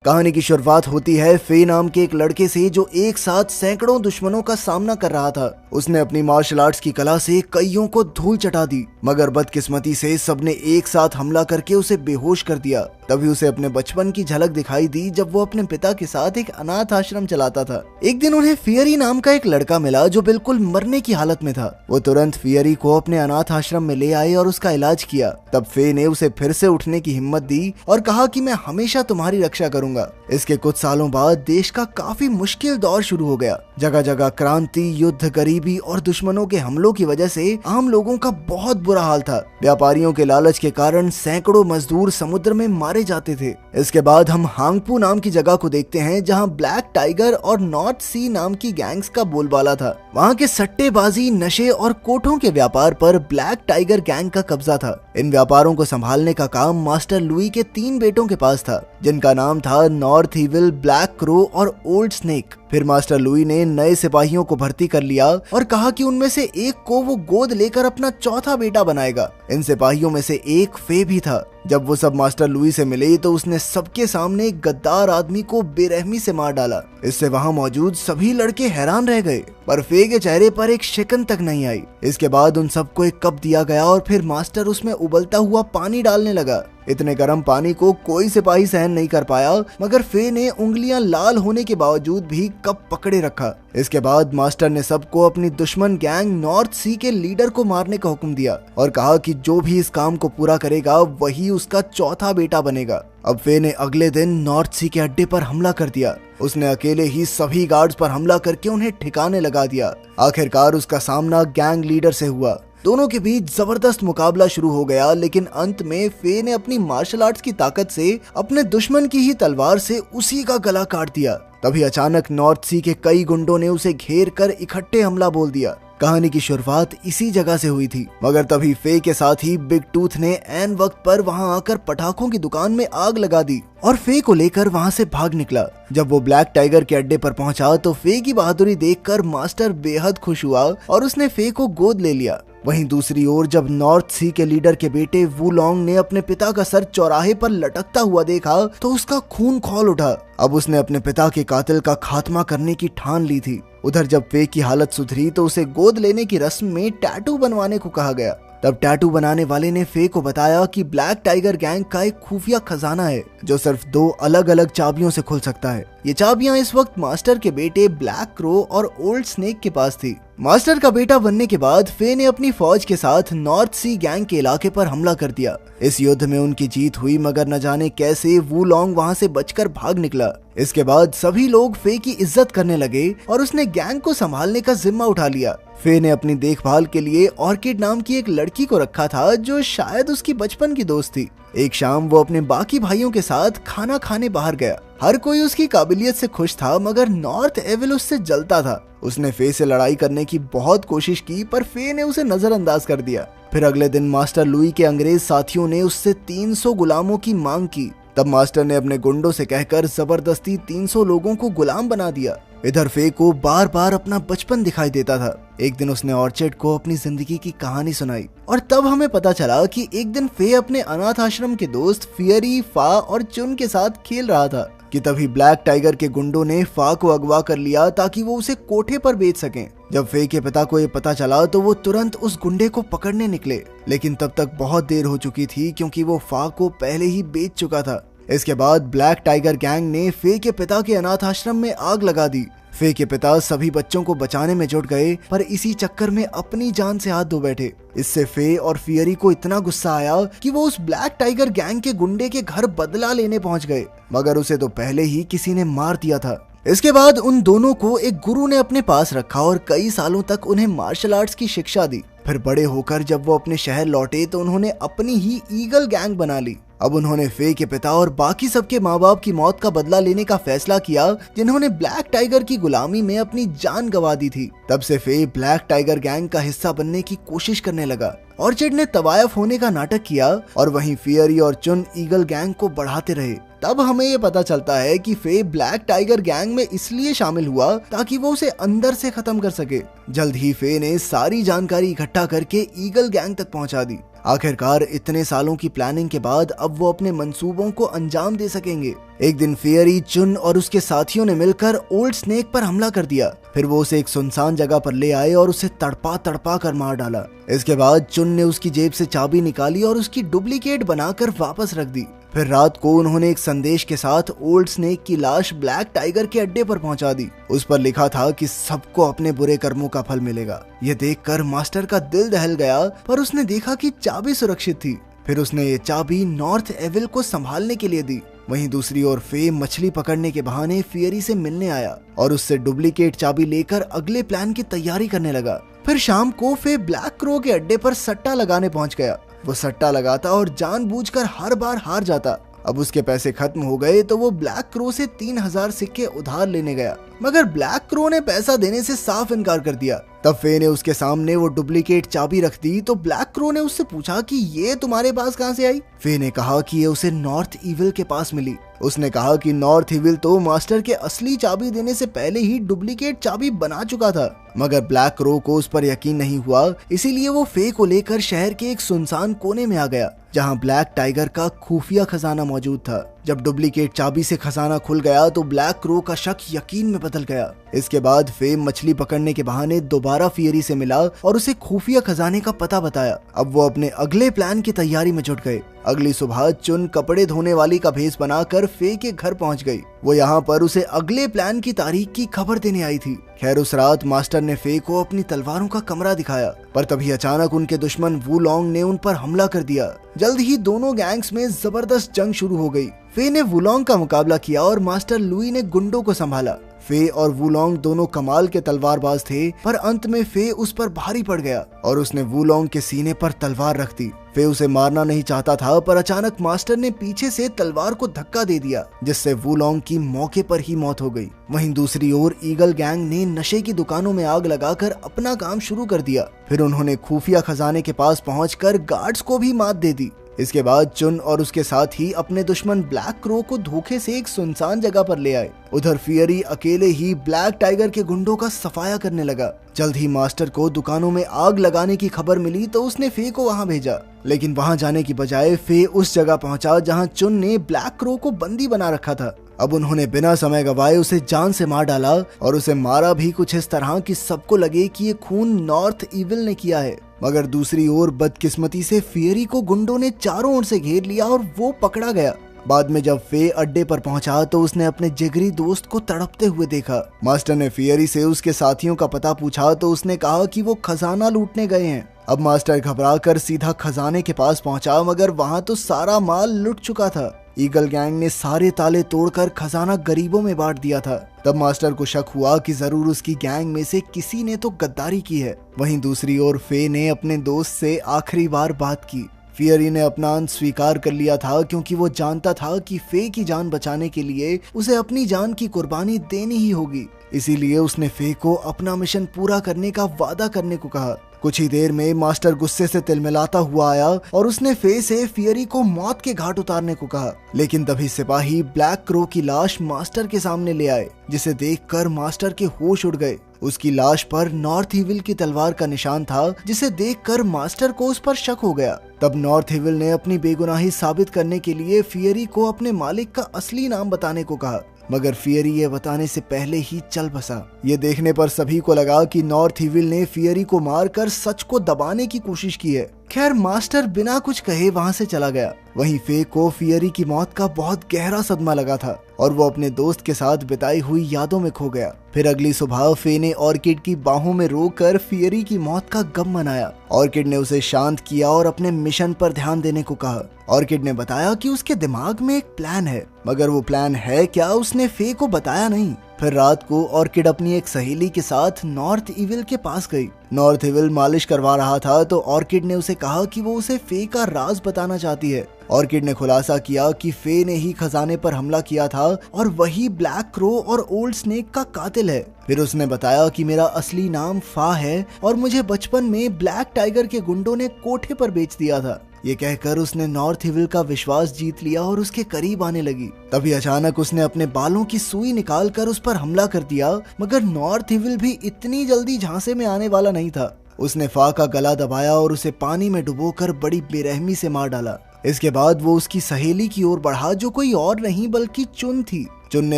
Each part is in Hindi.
कहानी की शुरुआत होती है फे नाम के एक लड़के से जो एक साथ सैकड़ों दुश्मनों का सामना कर रहा था। उसने अपनी मार्शल आर्ट्स की कला से कईयों को धूल चटा दी, मगर बदकिस्मती से सबने एक साथ हमला करके उसे बेहोश कर दिया। तभी उसे अपने बचपन की झलक दिखाई दी जब वो अपने पिता के साथ एक अनाथ आश्रम चलाता था। एक दिन उन्हें फियरी नाम का एक लड़का मिला जो बिल्कुल मरने की हालत में था। वो तुरंत फियरी को अपने अनाथ आश्रम में ले आए और उसका इलाज किया। तब फे ने उसे फिर से उठने की हिम्मत दी और कहा कि मैं हमेशा तुम्हारी रक्षा करूंगा। इसके कुछ सालों बाद देश का काफी मुश्किल दौर शुरू हो गया। जगह जगह क्रांति, युद्ध, गरीबी और दुश्मनों के हमलों की वजह से आम लोगों का बहुत बुरा हाल था। व्यापारियों के लालच के कारण सैकड़ों मजदूर समुद्र में मारे जाते थे। इसके बाद हम हांगपू नाम की जगह को देखते हैं जहां ब्लैक टाइगर और नॉर्थ सी नाम की गैंग्स का बोलबाला था। वहां के सट्टेबाजी, नशे और कोठों के व्यापार पर ब्लैक टाइगर गैंग का कब्जा था। इन व्यापारों को संभालने का काम मास्टर लुई के 3 बेटों के पास था, जिनका नाम था नॉर्थ ईविल, ब्लैक क्रो और ओल्ड स्नेक। फिर मास्टर लुई ने नए सिपाहियों को भर्ती कर लिया और कहा कि उनमें से एक को वो गोद लेकर अपना चौथा बेटा बनाएगा। इन सिपाहियों में से एक फे भी था। जब वो सब मास्टर लुई से मिले तो उसने सबके सामने एक गद्दार आदमी को बेरहमी से मार डाला। इससे वहां मौजूद सभी लड़के हैरान रह गए, पर फे के चेहरे पर एक शिकन तक नहीं आई। इसके बाद उन सबको एक कप दिया गया और फिर मास्टर उसमें उबलता हुआ पानी डालने लगा। इतने गर्म पानी को कोई सिपाही सहन नहीं कर पाया, मगर फे ने उंगलियां लाल होने के बावजूद भी कप पकड़े रखा। इसके बाद मास्टर ने सबको अपनी दुश्मन गैंग नॉर्थ सी के लीडर को मारने का हुक्म दिया और कहा कि जो भी इस काम को पूरा करेगा वही उसका चौथा बेटा बनेगा। अब फे ने अगले दिन नॉर्थ सी के अड्डे पर हमला कर दिया। उसने अकेले ही सभी गार्ड्स पर हमला करके उन्हें ठिकाने लगा दिया। आखिरकार उसका सामना गैंग लीडर से हुआ। दोनों के बीच जबरदस्त मुकाबला शुरू हो गया, लेकिन अंत में फे ने अपनी मार्शल आर्ट्स की ताकत से अपने दुश्मन की ही तलवार से उसी का गला काट दिया। तभी अचानक नॉर्थ सी के कई गुंडों ने उसे घेर कर इकट्ठे हमला बोल दिया। कहानी की शुरुआत इसी जगह से हुई थी, मगर तभी फे के साथ ही बिग टूथ ने ऐन वक्त पर वहां आकर पटाखों की दुकान में आग लगा दी और फे को लेकर वहां से भाग निकला। जब वो ब्लैक टाइगर के अड्डे पर पहुंचा तो फे की बहादुरी देखकर मास्टर बेहद खुश हुआ और उसने फे को गोद ले लिया। वहीं दूसरी ओर जब नॉर्थ सी के लीडर के बेटे वुलोंग ने अपने पिता का सर चौराहे पर लटकता हुआ देखा तो उसका खून खौल उठा। अब उसने अपने पिता के कातिल का खात्मा करने की ठान ली थी। उधर जब फे की हालत सुधरी तो उसे गोद लेने की रस्म में टैटू बनवाने को कहा गया। तब टैटू बनाने वाले ने फे को बताया कि ब्लैक टाइगर गैंग का एक खुफिया खजाना है जो सिर्फ 2 अलग अलग चाबियों से खुल सकता है। ये चाबियां इस वक्त मास्टर के बेटे ब्लैक क्रो और ओल्ड स्नेक के पास थी। मास्टर का बेटा बनने के बाद फे ने अपनी फौज के साथ नॉर्थ सी गैंग के इलाके पर हमला कर दिया। इस युद्ध में उनकी जीत हुई, मगर न जाने कैसे वुलोंग वहां से बचकर भाग निकला। इसके बाद सभी लोग फे की इज्जत करने लगे और उसने गैंग को संभालने का जिम्मा उठा लिया। फे ने अपनी देखभाल के लिए ऑर्किड नाम की एक लड़की को रखा था जो शायद उसकी बचपन की दोस्त थी। एक शाम वो अपने बाकी भाइयों के साथ खाना खाने बाहर गया। हर कोई उसकी काबिलियत से खुश था, मगर नॉर्थ एविल उससे जलता था। उसने फे से लड़ाई करने की बहुत कोशिश की, पर फे ने उसे नजरअंदाज कर दिया। फिर अगले दिन मास्टर लुई के अंग्रेज साथियों ने उससे 300 गुलामों की मांग की। तब मास्टर ने अपने गुंडों से कहकर जबरदस्ती 300 लोगों को गुलाम बना दिया। इधर फे को बार बार अपना बचपन दिखाई देता था। एक दिन उसने ऑर्चिड को अपनी जिंदगी की कहानी सुनाई और तब हमें पता चला कि एक दिन फे अपने अनाथ आश्रम के दोस्त फियरी, फा और चुन के साथ खेल रहा था कि तभी ब्लैक टाइगर के गुंडों ने फा को अगवा कर लिया ताकि वो उसे कोठे पर बेच सकें। जब फे के पिता को ये पता चला तो वो तुरंत उस गुंडे को पकड़ने निकले, लेकिन तब तक बहुत देर हो चुकी थी क्योंकि वो फा को पहले ही बेच चुका था। इसके बाद ब्लैक टाइगर गैंग ने फे के पिता के अनाथ आश्रम में आग लगा दी। फे के पिता सभी बच्चों को बचाने में जुट गए, पर इसी चक्कर में अपनी जान से हाथ धो बैठे। इससे फे और फियरी को इतना गुस्सा आया कि वो उस ब्लैक टाइगर गैंग के गुंडे के घर बदला लेने पहुंच गए, मगर उसे तो पहले ही किसी ने मार दिया था। इसके बाद उन दोनों को एक गुरु ने अपने पास रखा और कई सालों तक उन्हें मार्शल आर्ट्स की शिक्षा दी। फिर बड़े होकर जब वो अपने शहर लौटे तो उन्होंने अपनी ही ईगल गैंग बना ली। अब उन्होंने फे के पिता और बाकी सबके माँ बाप की मौत का बदला लेने का फैसला किया, जिन्होंने ब्लैक टाइगर की गुलामी में अपनी जान गंवा दी थी। तब से फे ब्लैक टाइगर गैंग का हिस्सा बनने की कोशिश करने लगा। ऑर्चिड ने तवायफ होने का नाटक किया और वहीं फियरी और चुन ईगल गैंग को बढ़ाते रहे। तब हमें ये पता चलता है कि फे ब्लैक टाइगर गैंग में इसलिए शामिल हुआ ताकि वो उसे अंदर से खत्म कर सके। जल्द ही फे ने सारी जानकारी इकट्ठा करके ईगल गैंग तक पहुंचा दी। आखिरकार इतने सालों की प्लानिंग के बाद अब वो अपने मंसूबों को अंजाम दे सकेंगे। एक दिन फियरी, चुन और उसके साथियों ने मिलकर ओल्ड स्नेक पर हमला कर दिया। फिर वो उसे एक सुनसान जगह पर ले आए और उसे तड़पा तड़पा कर मार डाला। इसके बाद चुन ने उसकी जेब से चाबी निकाली और उसकी डुप्लीकेट बनाकर वापस रख दी। फिर रात को उन्होंने एक संदेश के साथ ओल्ड स्नेक की लाश ब्लैक टाइगर के अड्डे पर पहुंचा दी। उस पर लिखा था कि सबको अपने बुरे कर्मों का फल मिलेगा। यह देखकर मास्टर का दिल दहल गया, पर उसने देखा कि चाबी सुरक्षित थी। फिर उसने ये चाबी नॉर्थ एविल को संभालने के लिए दी। वहीं दूसरी ओर फे मछली पकड़ने के बहाने फियरी से मिलने आया और उससे डुप्लीकेट चाबी लेकर अगले प्लान की तैयारी करने लगा। फिर शाम को फे ब्लैक क्रो के अड्डे पर सट्टा लगाने पहुंच गया। वो सट्टा लगाता और जानबूझकर हर बार हार जाता। अब उसके पैसे खत्म हो गए तो वो ब्लैक क्रो से 3000 सिक्के उधार लेने गया, मगर ब्लैक क्रो ने पैसा देने से साफ इनकार कर दिया। तब फे ने उसके सामने वो डुप्लीकेट चाबी रख दी तो ब्लैक क्रो ने उससे पूछा कि ये तुम्हारे पास कहां से आई। फे ने कहा कि ये उसे नॉर्थ इविल के पास मिली। उसने कहा कि नॉर्थ इविल तो मास्टर के असली चाबी देने से पहले ही डुप्लीकेट चाबी बना चुका था, मगर ब्लैक क्रो को उस पर यकीन नहीं हुआ। इसीलिए वो फे को लेकर शहर के एक सुनसान कोने में आ गया जहां ब्लैक टाइगर का खुफिया खजाना मौजूद था। जब डुप्लीकेट चाबी से खजाना खुल गया तो ब्लैक क्रो का शक यकीन में बदल गया। इसके बाद फे मछली पकड़ने के बहाने दोबारा फियरी से मिला और उसे खुफिया खजाने का पता बताया। अब वो अपने अगले प्लान की तैयारी में जुट गए। अगली सुबह चुन कपड़े धोने वाली का भेष बनाकर फे के घर पहुंच गई। वो यहाँ पर उसे अगले प्लान की तारीख की खबर देने आई थी। खैर उस रात मास्टर ने फे को अपनी तलवारों का कमरा दिखाया, पर तभी अचानक उनके दुश्मन वुलोंग ने उन पर हमला कर दिया। जल्द ही दोनों गैंग्स में जबरदस्त जंग शुरू हो गई। फे ने वुलोंग का मुकाबला किया और मास्टर लुई ने गुंडों को संभाला। फे और वुलोंग दोनों कमाल के तलवारबाज थे, पर अंत में फे उस पर भारी पड़ गया और उसने वुलोंग के सीने पर तलवार रख दी। फे उसे मारना नहीं चाहता था, पर अचानक मास्टर ने पीछे से तलवार को धक्का दे दिया, जिससे वुलोंग की मौके पर ही मौत हो गई। वहीं दूसरी ओर ईगल गैंग ने नशे की दुकानों में आग लगाकर अपना काम शुरू कर दिया। फिर उन्होंने खुफिया खजाने के पास पहुंचकर गार्ड्स को भी मात दे दी। इसके बाद चुन और उसके साथ ही अपने दुश्मन ब्लैक क्रो को धोखे से एक सुनसान जगह पर ले आए। उधर फियरी अकेले ही ब्लैक टाइगर के गुंडों का सफाया करने लगा। जल्द ही मास्टर को दुकानों में आग लगाने की खबर मिली तो उसने फे को वहां भेजा, लेकिन वहां जाने की बजाय फे उस जगह पहुंचा जहां चुन ने ब्लैक क्रो को बंदी बना रखा था। अब उन्होंने बिना समय गवाए उसे जान से मार डाला और उसे मारा भी कुछ इस तरह कि सबको लगे कि ये खून नॉर्थ इविल ने किया है। मगर दूसरी ओर बदकिस्मती से फियरी को गुंडों ने चारों ओर से घेर लिया और वो पकड़ा गया। बाद में जब फे अड्डे पर पहुंचा तो उसने अपने जिगरी दोस्त को तड़पते हुए देखा। मास्टर ने फियरी से उसके साथियों का पता पूछा तो उसने कहा कि वो खजाना लूटने गए हैं। अब मास्टर घबराकर सीधा खजाने के पास पहुंचा, मगर वहां तो सारा माल लुट चुका था। ईगल गैंग ने सारे ताले तोड़कर खजाना गरीबों में बांट दिया था। तब मास्टर को शक हुआ कि जरूर उसकी गैंग में से किसी ने तो गद्दारी की है। वहीं दूसरी ओर फे ने अपने दोस्त से आखिरी बार बात की। फियरी ने अपना अंत स्वीकार कर लिया था, क्योंकि वो जानता था कि फे की जान बचाने के लिए उसे अपनी जान की कुर्बानी देनी ही होगी। इसीलिए उसने फे को अपना मिशन पूरा करने का वादा करने को कहा। कुछ ही देर में मास्टर गुस्से से तिलमिलाता हुआ आया और उसने फे से फियरी को मौत के घाट उतारने को कहा। लेकिन तभी सिपाही ब्लैक क्रो की लाश मास्टर के सामने ले आए, जिसे देखकर मास्टर के होश उड़ गए। उसकी लाश पर नॉर्थ इविल की तलवार का निशान था, जिसे देखकर मास्टर को उस पर शक हो गया। तब नॉर्थ इविल ने अपनी बेगुनाही साबित करने के लिए फियरी को अपने मालिक का असली नाम बताने को कहा, मगर फियरी ये बताने से पहले ही चल बसा। ये देखने पर सभी को लगा कि नॉर्थ इविल ने फियरी को मारकर सच को दबाने की कोशिश की है। खैर मास्टर बिना कुछ कहे वहां से चला गया। वहीं फे को फियरी की मौत का बहुत गहरा सदमा लगा था और वो अपने दोस्त के साथ बिताई हुई यादों में खो गया। फिर अगली सुबह फे ने ऑर्किड की बाहों में रोकर फियरी की मौत का गम मनाया। ऑर्किड ने उसे शांत किया और अपने मिशन पर ध्यान देने को कहा। ऑर्किड ने बताया कि उसके दिमाग में एक प्लान है, मगर वो प्लान है क्या उसने फे को बताया नहीं। फिर रात को ऑर्किड अपनी एक सहेली के साथ नॉर्थ इविल के पास गई। नॉर्थ इविल मालिश करवा रहा था तो ऑर्किड ने उसे कहा कि वो उसे फे का राज बताना चाहती है। ऑर्किड ने खुलासा किया कि फे ने ही खजाने पर हमला किया था और वही ब्लैक क्रो और ओल्ड स्नेक का कातिल है। फिर उसने बताया कि मेरा असली नाम फा है और मुझे बचपन में ब्लैक टाइगर के गुंडों ने कोठे पर बेच दिया था। ये कहकर उसने नॉर्थ इविल का विश्वास जीत लिया और उसके करीब आने लगी। तभी अचानक उसने अपने बालों की सुई निकालकर उस पर हमला कर दिया, मगर नॉर्थ इविल भी इतनी जल्दी झांसे में आने वाला नहीं था। उसने फा का गला दबाया और उसे पानी में डुबोकर बड़ी बेरहमी से मार डाला। इसके बाद वो उसकी सहेली की ओर बढ़ा, जो कोई और नहीं बल्कि चुन थी। चुन ने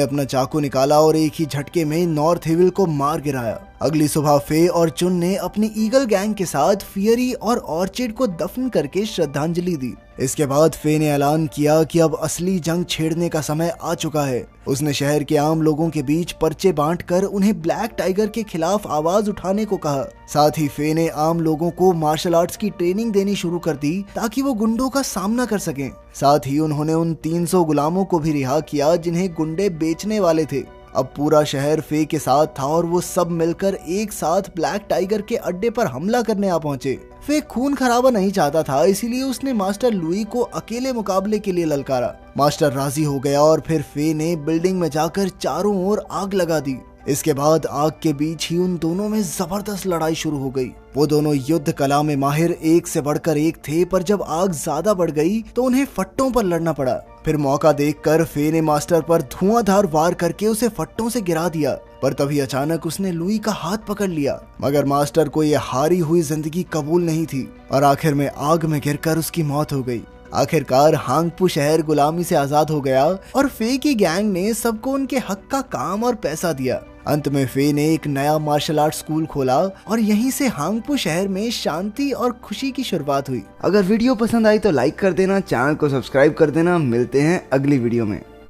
अपना चाकू निकाला और एक ही झटके में नॉर्थ इविल को मार गिराया। अगली सुबह फे और चुन ने अपनी ईगल गैंग के साथ फियरी और ऑर्चिड को दफन करके श्रद्धांजलि दी। इसके बाद फे ने ऐलान किया कि अब असली जंग छेड़ने का समय आ चुका है। उसने शहर के आम लोगों के बीच पर्चे बांटकर उन्हें ब्लैक टाइगर के खिलाफ आवाज उठाने को कहा। साथ ही फे ने आम लोगों को मार्शल आर्ट्स की ट्रेनिंग देनी शुरू कर दी ताकि वो गुंडों का सामना कर सकें। साथ ही उन्होंने उन 300 गुलामों को भी रिहा किया जिन्हें गुंडे बेचने वाले थे। अब पूरा शहर फे के साथ था और वो सब मिलकर एक साथ ब्लैक टाइगर के अड्डे पर हमला करने आ पहुंचे। फे खून खराबा नहीं चाहता था, इसीलिए उसने मास्टर लुई को अकेले मुकाबले के लिए ललकारा। मास्टर राजी हो गया और फिर फे ने बिल्डिंग में जाकर चारों ओर आग लगा दी। इसके बाद आग के बीच ही उन दोनों में जबरदस्त लड़ाई शुरू हो गई। वो दोनों युद्ध कला में माहिर एक से बढ़कर एक थे, पर जब आग ज्यादा बढ़ गई तो उन्हें फट्टों पर लड़ना पड़ा। फिर मौका देखकर फे ने मास्टर पर धुआंधार वार करके उसे फट्टों से गिरा दिया, पर तभी अचानक उसने लुई का हाथ पकड़ लिया। मगर मास्टर को ये हारी हुई जिंदगी कबूल नहीं थी और आखिर में आग में गिरकर उसकी मौत हो गई। आखिरकार हांगपू शहर गुलामी से आजाद हो गया और फे की गैंग ने सबको उनके हक का काम और पैसा दिया। अंत में फे ने एक नया मार्शल आर्ट स्कूल खोला और यहीं से हांगपू शहर में शांति और खुशी की शुरुआत हुई। अगर वीडियो पसंद आई तो लाइक कर देना, चैनल को सब्सक्राइब कर देना। मिलते हैं अगली वीडियो में।